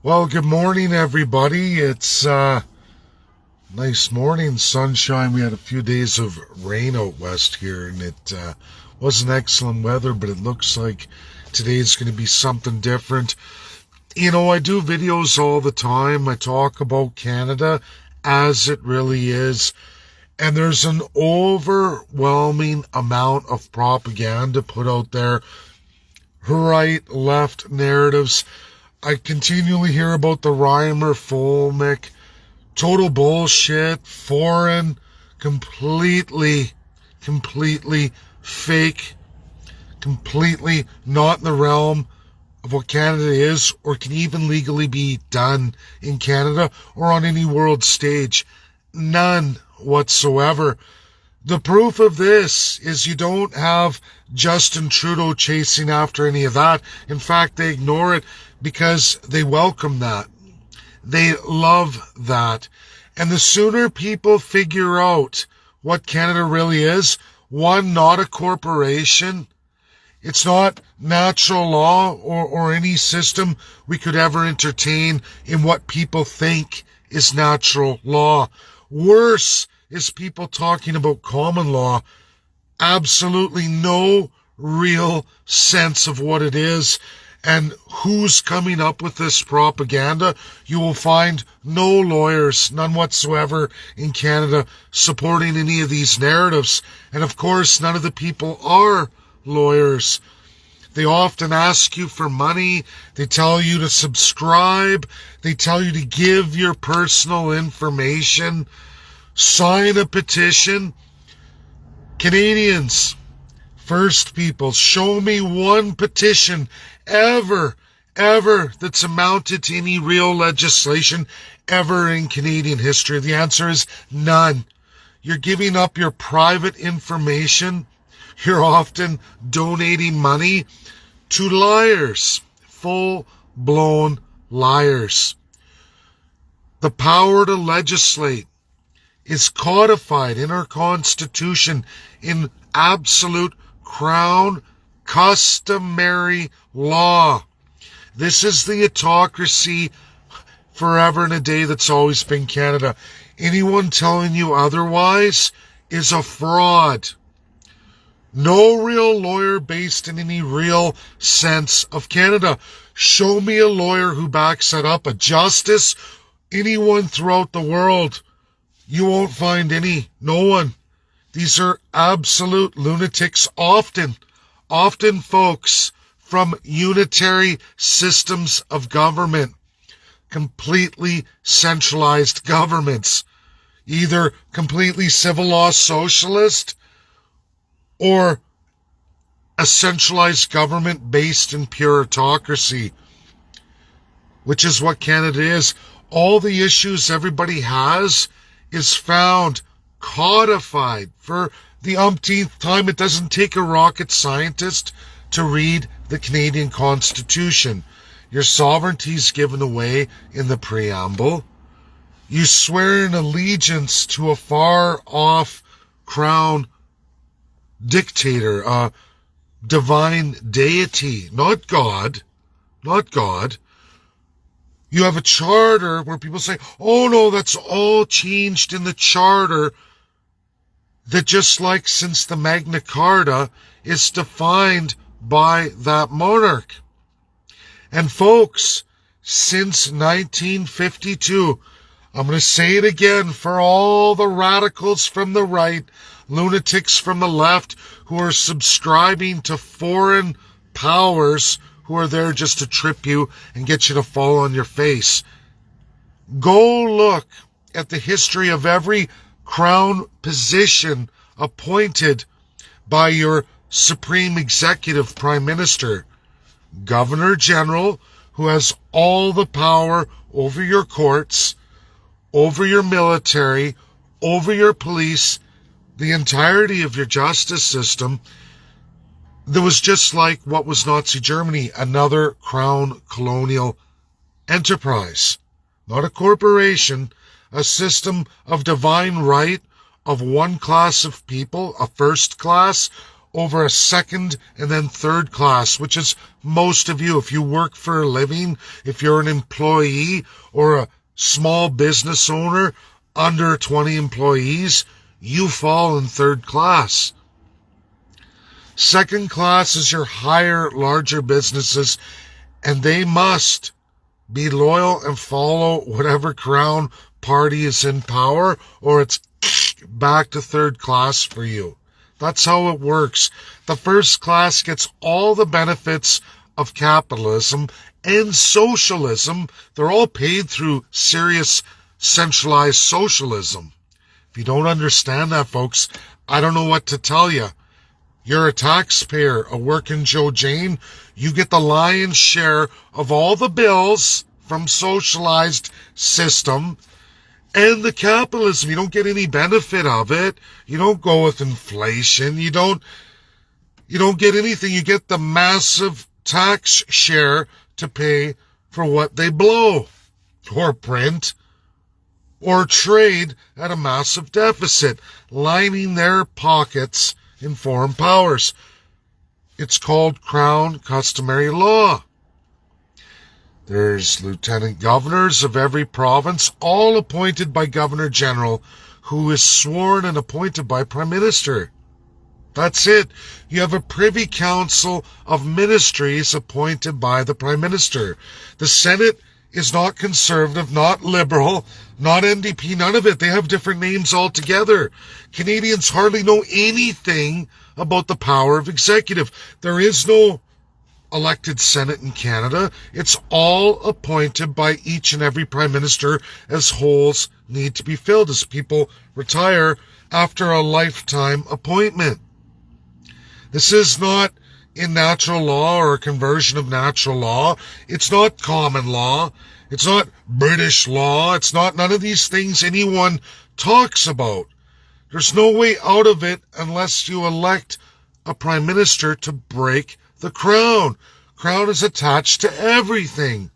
Well, good morning, everybody. It's nice morning, sunshine. We had a few days of rain out west here, and it wasn't excellent weather, but it looks like today's going to be something different. I do videos all the time. I talk about Canada as it really is, and there's an overwhelming amount of propaganda put out there, right, left narratives. I continually hear about the Reimer Fulmick, total bullshit, foreign, completely fake, completely not in the realm of what Canada is or can even legally be done in Canada or on any world stage. None whatsoever. The proof of this is you don't have Justin Trudeau chasing after any of that. In fact, they ignore it because they welcome that. They love that. And the sooner people figure out what Canada really is, one, not a corporation. It's not natural law or any system we could ever entertain in what people think is natural law. Worse is people talking about common law. Absolutely no real sense of what it is and who's coming up with this propaganda. You will find no lawyers, none whatsoever in Canada, supporting any of these narratives. And of course, none of the people are lawyers. They often ask you for money. They tell you to subscribe. They tell you to give your personal information. Sign a petition. Canadians, First Peoples, show me one petition ever that's amounted to any real legislation ever in Canadian history. The answer is none. You're giving up your private information. You're often donating money to liars, full-blown liars. The power to legislate is codified in our Constitution in absolute Crown customary law. This is the autocracy forever and a day that's always been Canada. Anyone telling you otherwise is a fraud. No real lawyer based in any real sense of Canada. Show me a lawyer who backs that up. A justice, anyone throughout the world. You won't find any. No one. These are absolute lunatics, often folks from unitary systems of government, completely centralized governments, either completely civil law socialist or a centralized government based in pure autocracy, which is what Canada is. All the issues everybody has is found codified for the umpteenth time. It doesn't take a rocket scientist to read the Canadian Constitution. Your sovereignty is given away in the preamble. You swear an allegiance to a far-off crown dictator, a divine deity, not God. You have a charter where people say, oh no, that's all changed in the charter, that just like since the Magna Carta is defined by that monarch. And folks, since 1952, I'm going to say it again for all the radicals from the right, lunatics from the left who are subscribing to foreign powers who are there just to trip you and get you to fall on your face. Go look at the history of every crown position appointed by your supreme executive prime minister. Governor General, who has all the power over your courts, over your military, over your police, the entirety of your justice system. That was just like what was Nazi Germany, another crown colonial enterprise. Not a corporation, a system of divine right of one class of people, a first class, over a second and then third class, which is most of you. If you work for a living, if you're an employee or a small business owner under 20 employees, you fall in third class. Second class is your higher, larger businesses, and they must be loyal and follow whatever Crown party is in power, or it's back to third class for you. That's how it works. The first class gets all the benefits of capitalism and socialism. They're all paid through serious centralized socialism. If you don't understand that, folks, I don't know what to tell you. You're a taxpayer, a working Joe Jane. You get the lion's share of all the bills from socialized system and the capitalism. You don't get any benefit of it. You don't go with inflation. You don't get anything. You get the massive tax share to pay for what they blow or print or trade at a massive deficit, lining their pockets in foreign powers. It's called Crown customary law. There's lieutenant governors of every province, all appointed by Governor General, who is sworn and appointed by Prime Minister. That's it. You have a privy council of ministries appointed by the Prime Minister. The Senate is not conservative, not liberal, not NDP, none of it. They have different names altogether. Canadians hardly know anything about the power of executive. There is no elected Senate in Canada. It's all appointed by each and every Prime Minister as holes need to be filled, as people retire after a lifetime appointment. This is not in natural law or a conversion of natural law. It's not common law. It's not British law. It's not none of these things anyone talks about. There's no way out of it unless you elect a Prime Minister to break the Crown. Crown is attached to everything.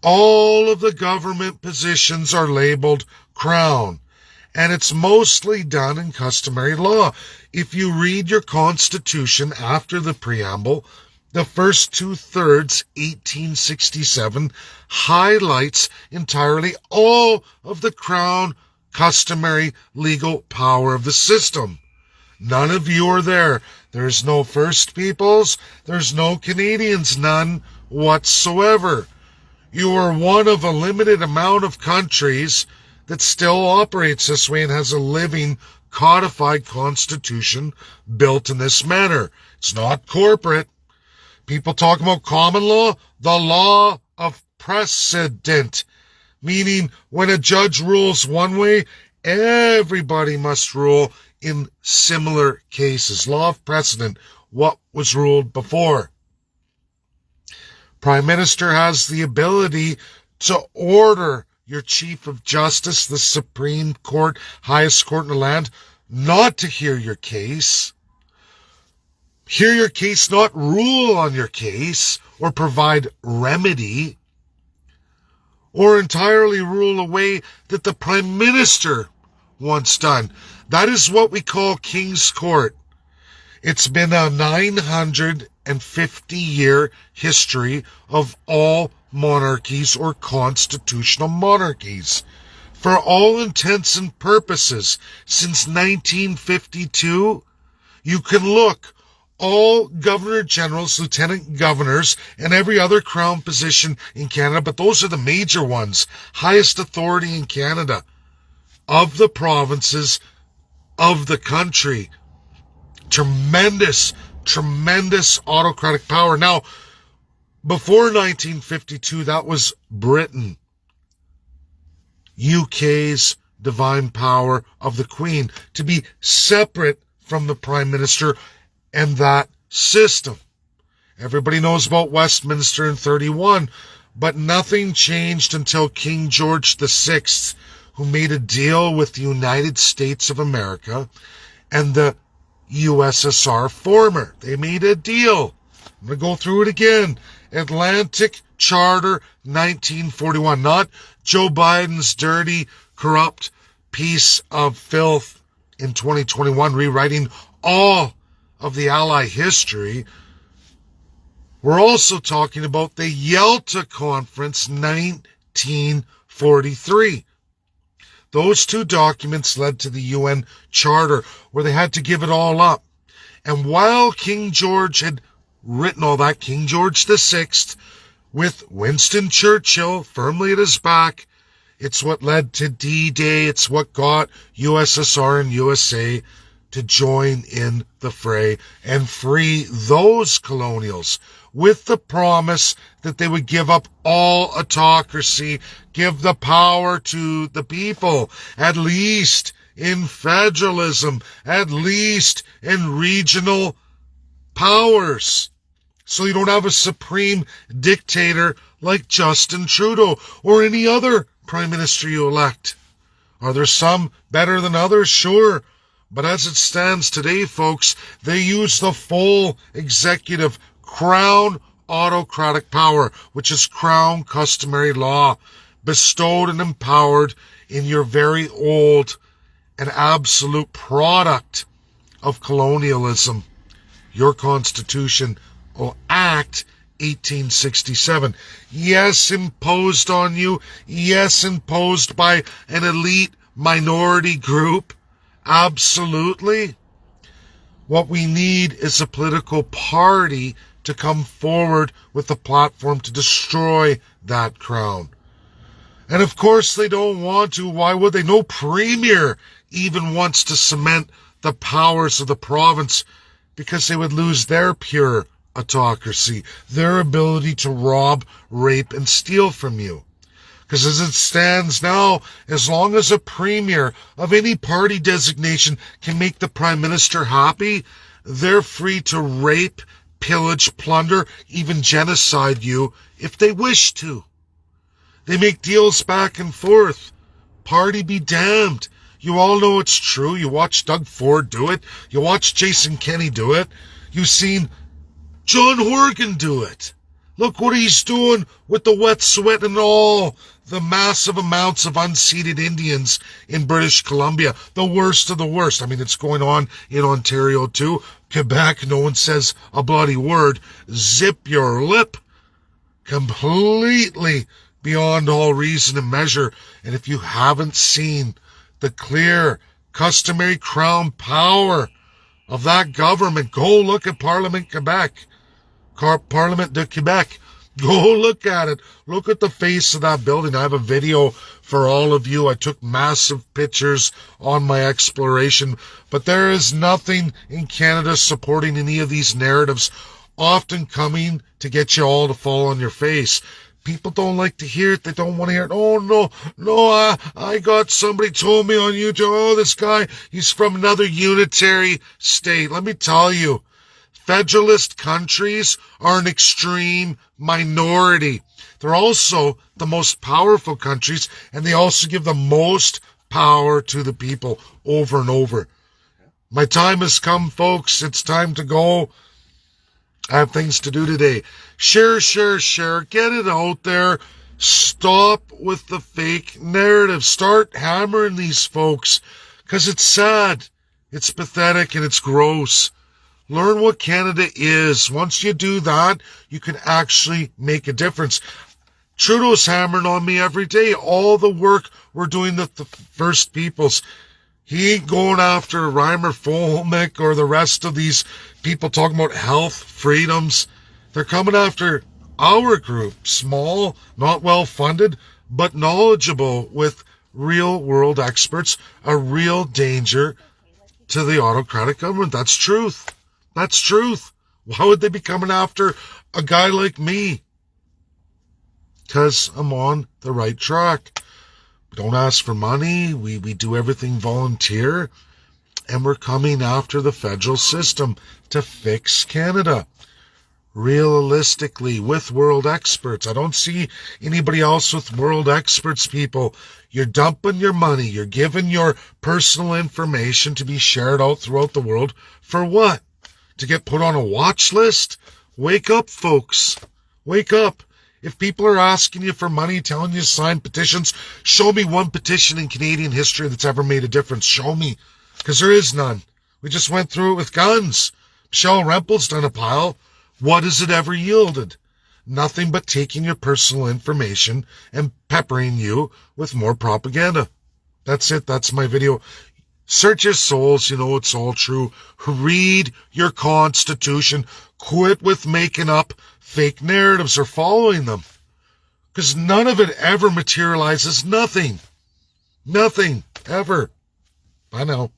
All of the government positions are labeled Crown, and it's mostly done in customary law. If you read your Constitution after the preamble, the first 2/3, 1867, highlights entirely all of the Crown customary legal power of the system. None of you are there. There's no First Peoples. There's no Canadians. None whatsoever. You are one of a limited amount of countries that still operates this way and has a living codified constitution built in this manner. It's not corporate. People talk about common law, the law of precedent, meaning when a judge rules one way, everybody must rule in similar cases. Law of precedent, what was ruled before. Prime Minister has the ability to order your Chief of Justice, the Supreme Court, highest court in the land, not to hear your case. Hear your case, not rule on your case or provide remedy, or entirely rule a way that the Prime Minister wants done. That is what we call King's Court. It's been a 950-year history of all monarchies or constitutional monarchies. For all intents and purposes, since 1952, you can look. All governor generals, lieutenant governors, and every other crown position in Canada, but those are the major ones, highest authority in Canada, of the provinces, of the country. Tremendous autocratic power. Now, before 1952, that was Britain. UK's divine power of the Queen, to be separate from the Prime Minister and that system. Everybody knows about Westminster in 31, but nothing changed until King George VI, who made a deal with the United States of America and the USSR former. They made a deal. I'm going to go through it again. Atlantic Charter 1941, not Joe Biden's dirty, corrupt piece of filth in 2021, rewriting all of the Allied history. We're also talking about the Yalta Conference 1943. Those two documents led to the UN Charter, where they had to give it all up. And while King George had written all that, King George VI, with Winston Churchill firmly at his back, it's what led to D-Day. It's what got USSR and USA to join in the fray and free those colonials, with the promise that they would give up all autocracy, give the power to the people, at least in federalism, at least in regional powers. So you don't have a supreme dictator like Justin Trudeau or any other prime minister you elect. Are there some better than others? Sure. But as it stands today, folks, they use the full executive crown autocratic power, which is crown customary law, bestowed and empowered in your very old and absolute product of colonialism, your Constitution, or Act 1867. Yes, imposed on you. Yes, imposed by an elite minority group. Absolutely. What we need is a political party to come forward with a platform to destroy that crown. And of course they don't want to. Why would they? No premier even wants to cement the powers of the province, because they would lose their pure autocracy, their ability to rob, rape, and steal from you. Because as it stands now, as long as a premier of any party designation can make the prime minister happy, they're free to rape, pillage, plunder, even genocide you if they wish to. They make deals back and forth. Party be damned. You all know it's true. You watch Doug Ford do it. You watch Jason Kenney do it. You've seen John Horgan do it. Look what he's doing with the wet sweat and all the massive amounts of unseated Indians in British Columbia. The worst of the worst. I mean, it's going on in Ontario too. Quebec, no one says a bloody word. Zip your lip. Completely beyond all reason and measure. And if you haven't seen the clear, customary crown power of that government, go look at Parliament Quebec. Parlement de Quebec. Go look at it. Look at the face of that building. I have a video for all of you. I took massive pictures on my exploration, but there is nothing in Canada supporting any of these narratives, often coming to get you all to fall on your face. People don't like to hear it. They don't want to hear it. Oh, no, I got somebody told me on YouTube, oh, this guy, he's from another unitary state. Let me tell you, Federalist countries are an extreme minority. They're also the most powerful countries, and they also give the most power to the people over and over. My time has come, folks. It's time to go. I have things to do today. Share. Get it out there. Stop with the fake narrative. Start hammering these folks, because it's sad. It's pathetic and it's gross. Learn what Canada is. Once you do that, you can actually make a difference. Trudeau's hammering on me every day. All the work we're doing with the First Peoples. He ain't going after Reimer Folmick or the rest of these people talking about health, freedoms. They're coming after our group. Small, not well funded, but knowledgeable with real world experts. A real danger to the autocratic government. That's truth. That's truth. Why would they be coming after a guy like me? Because I'm on the right track. We don't ask for money. We do everything volunteer. And we're coming after the federal system to fix Canada. Realistically, with world experts. I don't see anybody else with world experts, people. You're dumping your money. You're giving your personal information to be shared out throughout the world. For what? To get put on a watch list? Wake up, folks. Wake up. If people are asking you for money, telling you to sign petitions, show me one petition in Canadian history that's ever made a difference. Show me. Because there is none. We just went through it with guns. Michelle Rempel's done a pile. What has it ever yielded? Nothing but taking your personal information and peppering you with more propaganda. That's it. That's my video. Search your souls. You know it's all true. Read your Constitution. Quit with making up fake narratives or following them. Because none of it ever materializes. Nothing. Nothing. Ever. Bye now.